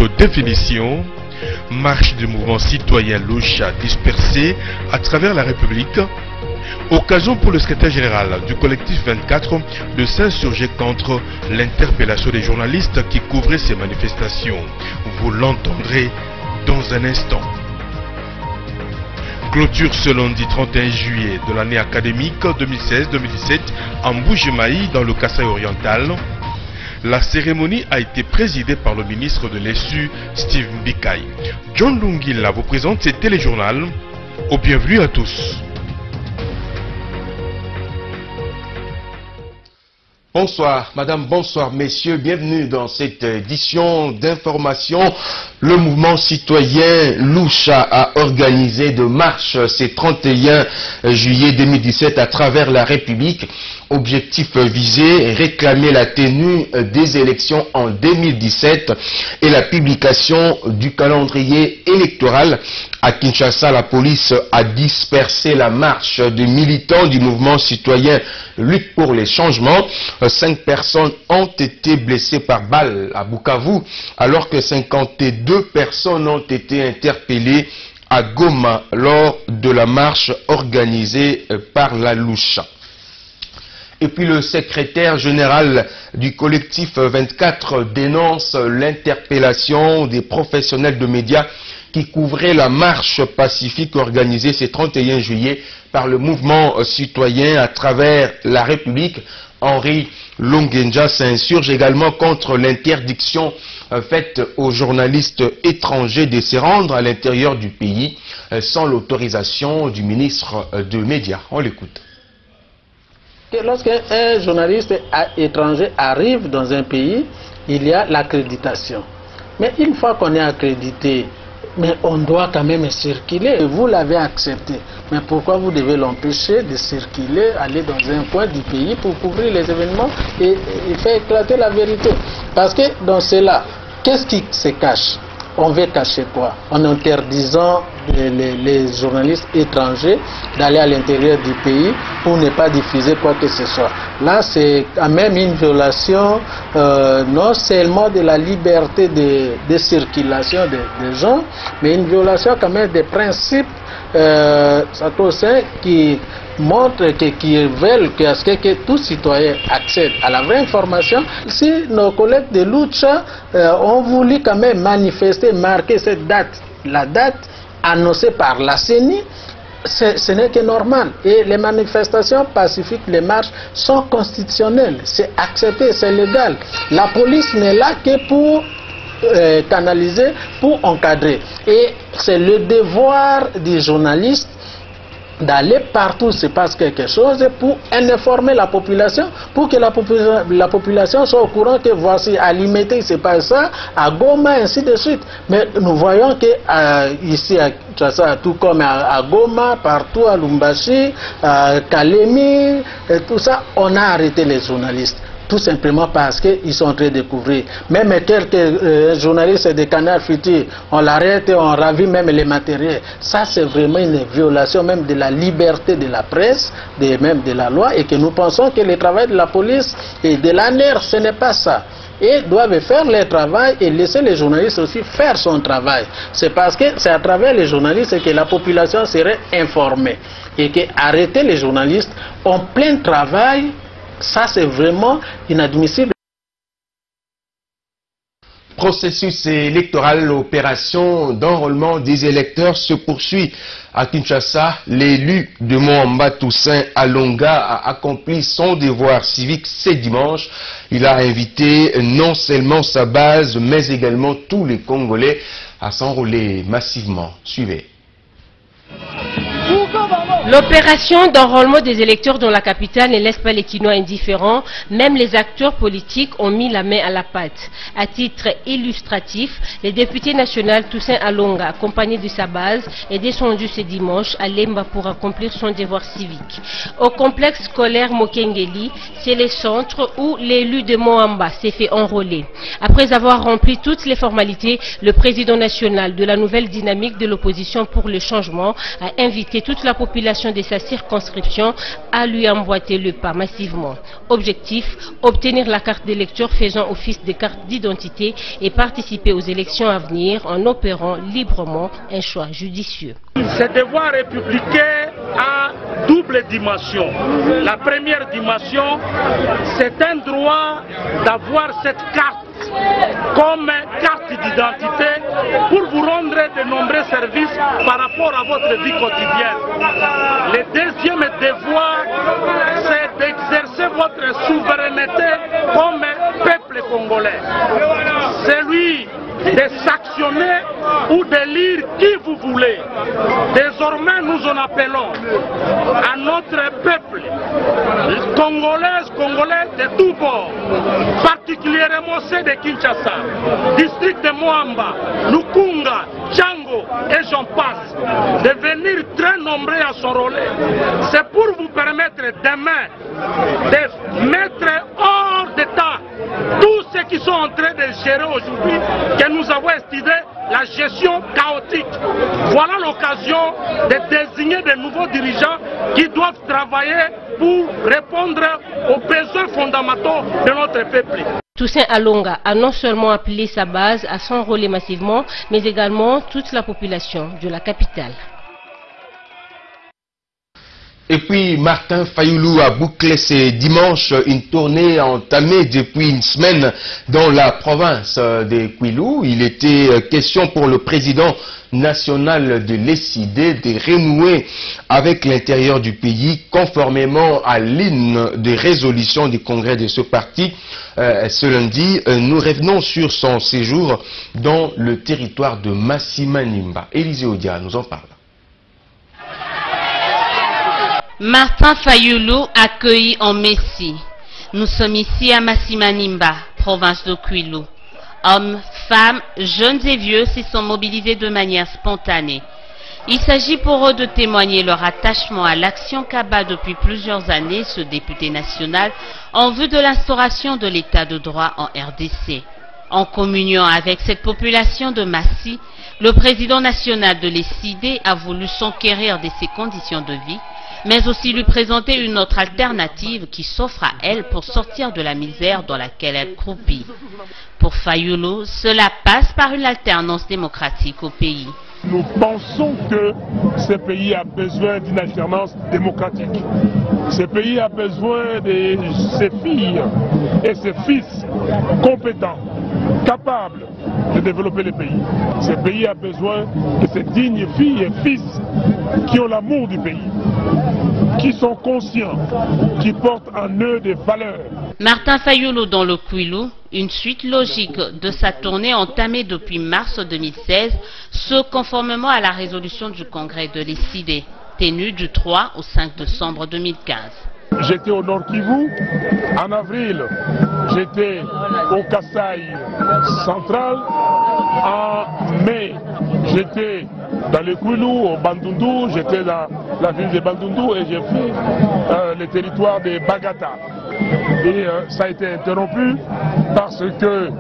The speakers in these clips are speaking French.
définition. Marche du mouvement citoyen Loucha dispersé à travers la République. Occasion pour le secrétaire général du collectif 24 de s'insurger contre l'interpellation des journalistes qui couvraient ces manifestations. Vous l'entendrez dans un instant. Clôture ce lundi 31 juillet de l'année académique 2016-2017 en Mbuji-Mayi dans le Kasaï oriental. La cérémonie a été présidée par le ministre de l'ESU, Steve Mbikai. John Lungila vous présente ce téléjournal. Au bienvenue à tous. Bonsoir madame, bonsoir messieurs, bienvenue dans cette édition d'information. Le mouvement citoyen Loucha a organisé de marche ce 31 juillet 2017 à travers la République. Objectif visé, réclamer la tenue des élections en 2017 et la publication du calendrier électoral. À Kinshasa, la police a dispersé la marche des militants du mouvement citoyen Lutte pour les changements. 5 personnes ont été blessées par balle à Bukavu, alors que 52 personnes ont été interpellées à Goma lors de la marche organisée par la Loucha. Et puis le secrétaire général du collectif 24 dénonce l'interpellation des professionnels de médias qui couvraient la marche pacifique organisée ce 31 juillet par le mouvement citoyen à travers la République. Henri Longenja s'insurge également contre l'interdiction faite aux journalistes étrangers de se rendre à l'intérieur du pays sans l'autorisation du ministre des Médias. On l'écoute. Lorsqu'un journaliste étranger arrive dans un pays, il y a l'accréditation. Mais une fois qu'on est accrédité, mais on doit quand même circuler. Vous l'avez accepté. Mais pourquoi vous devez l'empêcher de circuler, aller dans un coin du pays pour couvrir les événements et faire éclater la vérité? Parce que dans cela, qu'est-ce qui se cache? On veut cacher quoi? En interdisant les journalistes étrangers d'aller à l'intérieur du pays pour ne pas diffuser quoi que ce soit. Là, c'est quand même une violation non seulement de la liberté de circulation des gens, mais une violation quand même des principes sacro-saints qui montrent, qui veulent que tout citoyen accède à la vraie information. Si nos collègues de Loucha ont voulu quand même manifester, marquer cette date, la date annoncée par la CENI, ce n'est que normal. Et les manifestations pacifiques, les marches sont constitutionnelles, c'est accepté, c'est légal. La police n'est là que pour canaliser, pour encadrer. Et c'est le devoir des journalistes d'aller partout se passe quelque chose pour informer la population, pour que la population soit au courant que voici à Limité il se passe ça, à Goma ainsi de suite. Mais nous voyons que ici à Kinshasa, tout comme à Goma, partout à Lumbashi, à Kalemi, et tout ça, on a arrêté les journalistes. Tout simplement parce qu'ils sont en train de découvrir. Même quelques journalistes de Canal Futur, on l'arrête et on ravit même les matériels. Ça, c'est vraiment une violation même de la liberté de la presse, même de la loi, et que nous pensons que le travail de la police et de l'ANER, ce n'est pas ça. Et doivent faire leur travail et laisser les journalistes aussi faire son travail. C'est parce que c'est à travers les journalistes que la population serait informée. Et que arrêter les journalistes en plein travail, ça, c'est vraiment inadmissible. Processus électoral, l'opération d'enrôlement des électeurs se poursuit à Kinshasa. L'élu de Moamba Toussaint Alonga a accompli son devoir civique ce dimanche. Il a invité non seulement sa base, mais également tous les Congolais à s'enrôler massivement. Suivez. L'opération d'enrôlement des électeurs dans la capitale ne laisse pas les Kinois indifférents. Même les acteurs politiques ont mis la main à la pâte. À titre illustratif, le député national Toussaint Alonga, accompagné de sa base, est descendu ce dimanche à Lemba pour accomplir son devoir civique. Au complexe scolaire Mokengeli, c'est le centre où l'élu de Moamba s'est fait enrôler. Après avoir rempli toutes les formalités, le président national de la nouvelle dynamique de l'opposition pour le changement a invité toute la population population de sa circonscription à lui emboîter le pas massivement. Objectif, obtenir la carte d'électeur faisant office de carte d'identité et participer aux élections à venir en opérant librement un choix judicieux. Ce devoir républicain a double dimension. La première dimension, c'est un droit d'avoir cette carte comme carte d'identité pour vous rendre de nombreux services par rapport à votre vie quotidienne. Le deuxième devoir, c'est d'exercer votre souveraineté comme peuple congolais. Celui de sanctionner ou d'élire qui vous voulez. Désormais, nous en appelons à notre peuple, congolais de tous bords, particulièrement ceux de Kinshasa, district de Moamba, Lukunga, Django et j'en passe, de venir très nombreux à son relais. C'est pour vous permettre demain de mettre hors d'état tous ceux qui sont en train de gérer aujourd'hui, que nous avons estimé la gestion chaotique. Voilà l'occasion de désigner de nouveaux dirigeants qui doivent travailler pour répondre aux besoins fondamentaux de notre peuple. Toussaint Alonga a non seulement appelé sa base à s'enrôler massivement, mais également toute la population de la capitale. Et puis Martin Fayoulou a bouclé ce dimanche une tournée entamée depuis une semaine dans la province de Kwilu. Il était question pour le président national de l'ESID de renouer avec l'intérieur du pays conformément à l'une des résolutions du congrès de ce parti. Ce lundi, nous revenons sur son séjour dans le territoire de Masimanimba. Élisée Odia nous en parle. Martin Fayoulou accueilli en Messie. Nous sommes ici à Masimanimba, province de Kwilu. Hommes, femmes, jeunes et vieux s'y sont mobilisés de manière spontanée. Il s'agit pour eux de témoigner leur attachement à l'action qu'a depuis plusieurs années ce député national en vue de l'instauration de l'état de droit en RDC. En communion avec cette population de Massi, le président national de l'ESID a voulu s'enquérir de ses conditions de vie, mais aussi lui présenter une autre alternative qui s'offre à elle pour sortir de la misère dans laquelle elle croupit. Pour Fayoulou, cela passe par une alternance démocratique au pays. Nous pensons que ce pays a besoin d'une alternance démocratique. Ce pays a besoin de ses filles et ses fils compétents, capables de développer le pays. Ce pays a besoin de ces dignes filles et fils qui ont l'amour du pays, qui sont conscients, qui portent en eux des valeurs. Martin Fayoulou dans le Kwilu, une suite logique de sa tournée entamée depuis mars 2016, ce conformément à la résolution du congrès de l'ESID, tenue du 3 au 5 décembre 2015. J'étais au Nord Kivu, en avril, j'étais au Kasaï central, en mai, j'étais dans le Kwilu, au Bandundu, j'étais dans la ville de Bandundu et j'ai fait le territoire de Bagata. Et ça a été interrompu parce que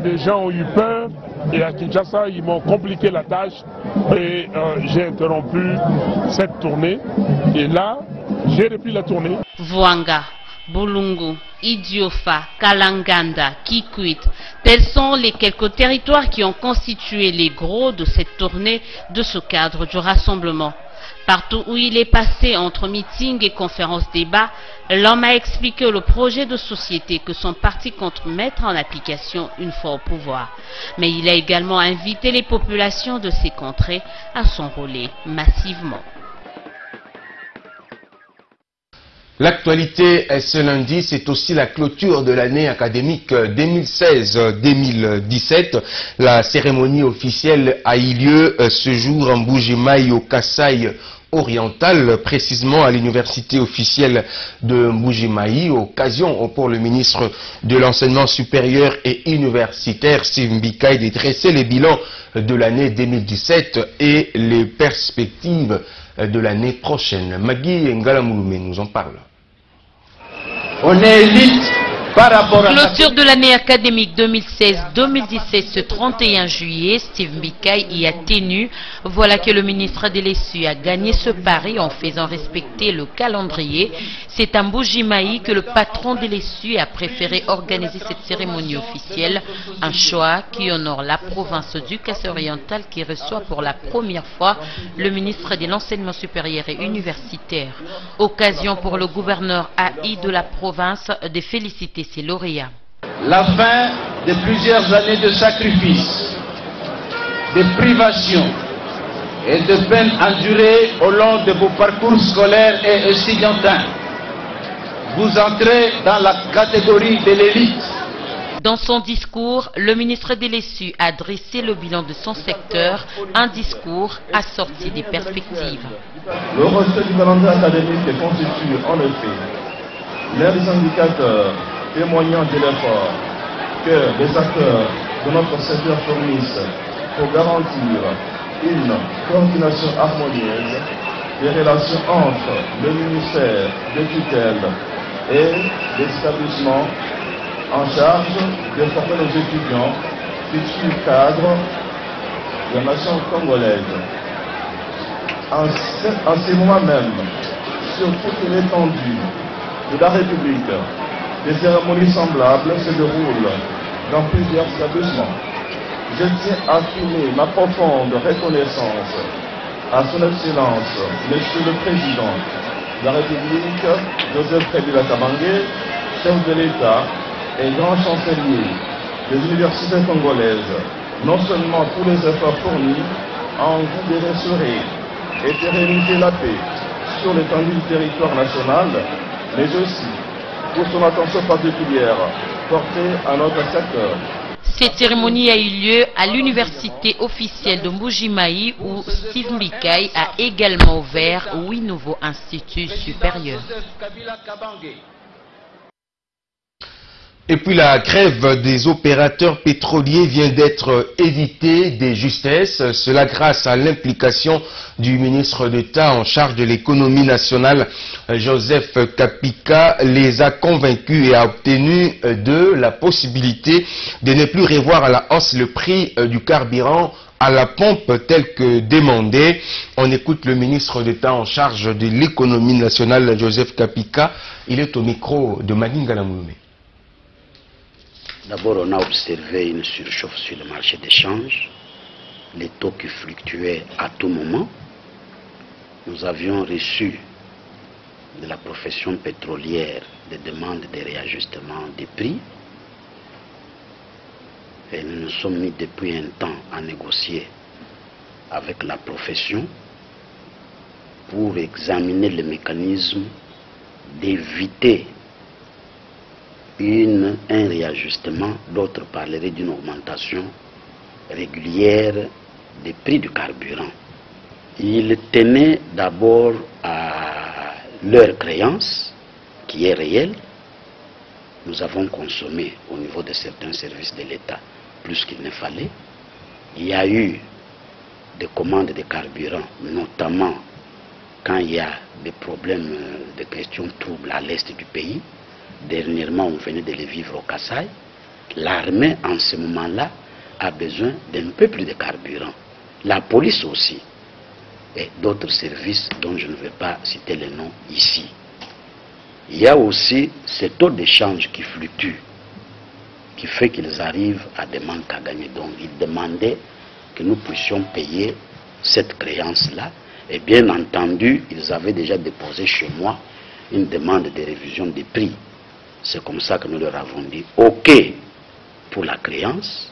les gens ont eu peur et à Kinshasa ils m'ont compliqué la tâche et j'ai interrompu cette tournée et là j'ai repris la tournée. Vuanga, Bulungu, Idiofa, Kalanganda, Kikwit, tels sont les quelques territoires qui ont constitué les gros de cette tournée de ce cadre du rassemblement. Partout où il est passé entre meetings et conférences débats, l'homme a expliqué le projet de société que son parti compte mettre en application une fois au pouvoir. Mais il a également invité les populations de ces contrées à s'enrôler massivement. L'actualité ce lundi, c'est aussi la clôture de l'année académique 2016-2017. La cérémonie officielle a eu lieu ce jour en Mbuji-Mayi au Kasaï oriental, précisément à l'université officielle de Mbuji-Mayi, occasion pour le ministre de l'enseignement supérieur et universitaire Steve Mbikaï de dresser les bilans de l'année 2017 et les perspectives de l'année prochaine. Magui Ngalamouloumé nous en parle. On est élite par rapport à... Clôture de l'année académique 2016-2017 ce 31 juillet, Steve Mbikaï y a tenu. Voilà que le ministre de l'ESU a gagné ce pari en faisant respecter le calendrier. C'est à Mbuji-Mayi que le patron de l'ESU a préféré organiser cette cérémonie officielle. Un choix qui honore la province du Kassai-Oriental qui reçoit pour la première fois le ministre de l'Enseignement supérieur et universitaire. Occasion pour le gouverneur AI de la province de féliciter ses lauréats. La fin de plusieurs années de sacrifices, de privations et de peines endurées au long de vos parcours scolaires et estudiantins. Vous entrez dans la catégorie de l'élite. Dans son discours, le ministre de l'ESU a dressé le bilan de son secteur, un discours assorti des perspectives. Le rejet du calendrier académique constitue en effet l'un des indicateurs témoignant de l'effort que les acteurs de notre secteur fournissent pour garantir une coordination harmonieuse des relations entre le ministère de tutelle et les établissements en charge de former nos étudiants futurs cadres de la nation congolaise. En ces moments même, sur toute l'étendue de la République, des cérémonies semblables se déroulent dans plusieurs établissements. Je tiens à affirmer ma profonde reconnaissance à son Excellence, Monsieur le Président de la République, Joseph Kabila Kabange, chef de l'État et grand chancelier des universités congolaises, non seulement pour les efforts fournis en vue de restaurer et pérenniser la paix sur l'étendue du territoire national, mais aussi pour son attention particulière portée à notre secteur. Cette cérémonie a eu lieu à l'université officielle de Mbuji-Mayi où Steve Mbikaï a également ouvert 8 nouveaux instituts supérieurs. Et puis la grève des opérateurs pétroliers vient d'être éditée de justesse, cela grâce à l'implication du ministre d'État en charge de l'économie nationale, Joseph Kapika, les a convaincus et a obtenu de la possibilité de ne plus revoir à la hausse le prix du carburant à la pompe tel que demandé. On écoute le ministre d'État en charge de l'économie nationale, Joseph Kapika. Il est au micro de Maninga Lamoume. D'abord, on a observé une surchauffe sur le marché d'échange, les taux qui fluctuaient à tout moment. Nous avions reçu de la profession pétrolière des demandes de réajustement des prix. Et nous nous sommes mis depuis un temps à négocier avec la profession pour examiner le mécanisme d'éviter un réajustement, d'autres parleraient d'une augmentation régulière des prix du carburant. Ils tenaient d'abord à leur créance, qui est réelle. Nous avons consommé au niveau de certains services de l'État plus qu'il ne fallait. Il y a eu des commandes de carburant, notamment quand il y a des problèmes de questions troubles à l'est du pays. Dernièrement, on venait de les vivre au Kassai. L'armée, en ce moment-là, a besoin d'un peu plus de carburant. La police aussi. Et d'autres services dont je ne vais pas citer les noms ici. Il y a aussi ces taux d'échange qui fluctuent, qui fait qu'ils arrivent à des manques à gagner. Donc, ils demandaient que nous puissions payer cette créance-là. Et bien entendu, ils avaient déjà déposé chez moi une demande de révision des prix. C'est comme ça que nous leur avons dit OK pour la créance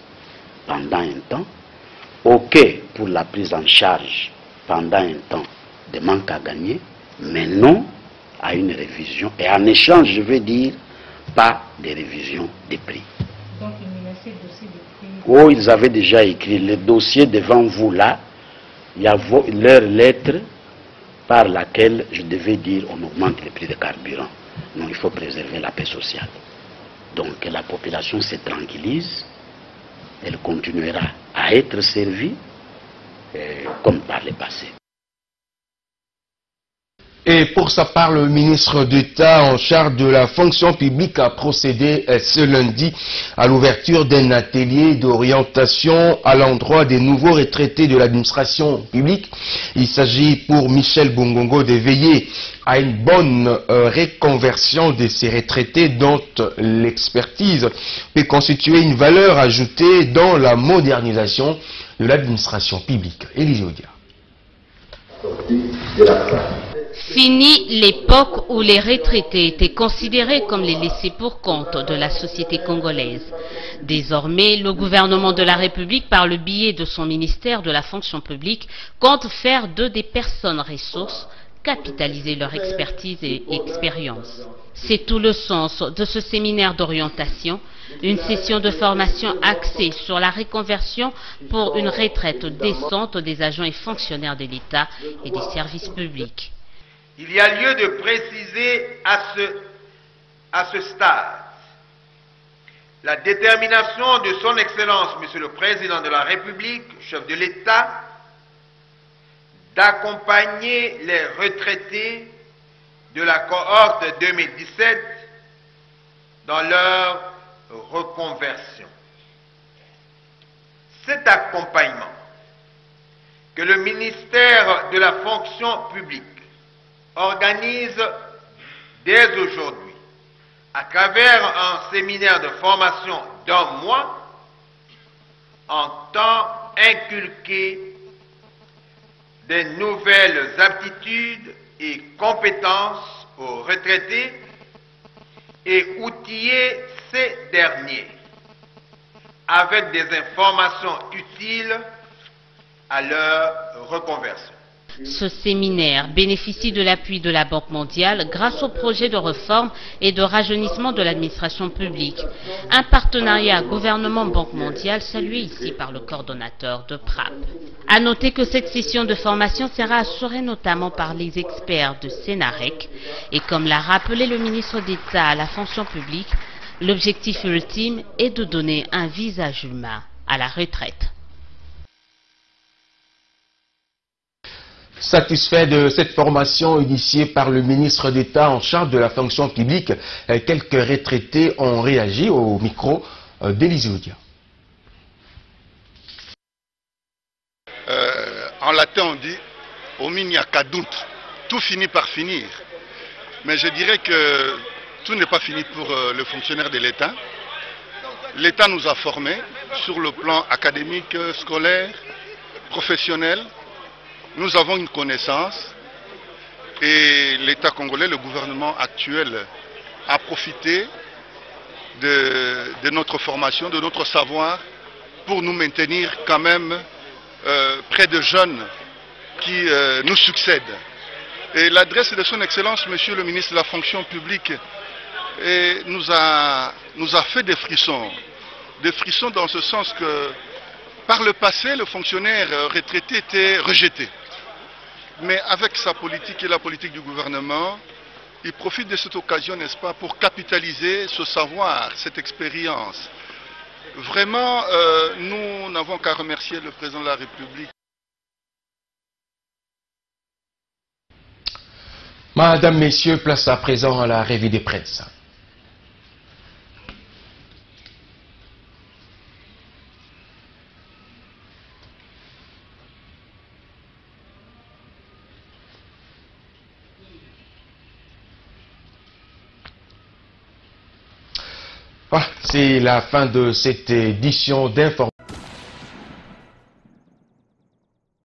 pendant un temps, OK pour la prise en charge pendant un temps des manques à gagner, mais non à une révision. Et en échange, je veux dire, pas de révision des prix. Donc il menaçait le dossier des prix. Oh, ils avaient déjà écrit le dossier devant vous là. Il y a leur lettre par laquelle je devais dire on augmente les prix de carburant. Non, il faut préserver la paix sociale. Donc que la population se tranquillise, elle continuera à être servie comme par le passé. Et pour sa part, le ministre d'État en charge de la fonction publique a procédé ce lundi à l'ouverture d'un atelier d'orientation à l'endroit des nouveaux retraités de l'administration publique. Il s'agit pour Michel Bongongo de veiller à une bonne reconversion de ces retraités dont l'expertise peut constituer une valeur ajoutée dans la modernisation de l'administration publique. Élisée Odia. Fini l'époque où les retraités étaient considérés comme les laissés-pour-compte de la société congolaise. Désormais, le gouvernement de la République, par le biais de son ministère de la fonction publique, compte faire d'eux des personnes ressources, capitaliser leur expertise et expérience. C'est tout le sens de ce séminaire d'orientation, une session de formation axée sur la reconversion pour une retraite décente des agents et fonctionnaires de l'État et des services publics. Il y a lieu de préciser à ce stade la détermination de son Excellence, Monsieur le Président de la République, chef de l'État, d'accompagner les retraités de la cohorte 2017 dans leur reconversion. Cet accompagnement que le ministère de la fonction publique organise dès aujourd'hui à travers un séminaire de formation d'1 mois entend inculquer des nouvelles aptitudes et compétences aux retraités et outiller ces derniers avec des informations utiles à leur reconversion. Ce séminaire bénéficie de l'appui de la Banque mondiale grâce au projet de réforme et de rajeunissement de l'administration publique. Un partenariat gouvernement-Banque mondiale salué ici par le coordonnateur de PRAP. À noter que cette session de formation sera assurée notamment par les experts de Sénarec et comme l'a rappelé le ministre d'État à la fonction publique, l'objectif ultime est de donner un visage humain à la retraite. Satisfait de cette formation initiée par le ministre d'État en charge de la fonction publique, quelques retraités ont réagi au micro d'Élisée Odia. En latin on dit « Ominia kadut », tout finit par finir. Mais je dirais que tout n'est pas fini pour le fonctionnaire de l'État. L'État nous a formés sur le plan académique, scolaire, professionnel. Nous avons une connaissance et l'État congolais, le gouvernement actuel, a profité de notre formation, de notre savoir pour nous maintenir quand même près de jeunes qui nous succèdent. Et l'adresse de son Excellence, Monsieur le ministre de la fonction publique, nous a fait des frissons dans ce sens que par le passé, le fonctionnaire retraité était rejeté. Mais avec sa politique et la politique du gouvernement, il profite de cette occasion, n'est-ce pas, pour capitaliser ce savoir, cette expérience. Vraiment, nous n'avons qu'à remercier le président de la République. Madame, Messieurs, place à présent à la revue des presse. C'est la fin de cette édition d'information.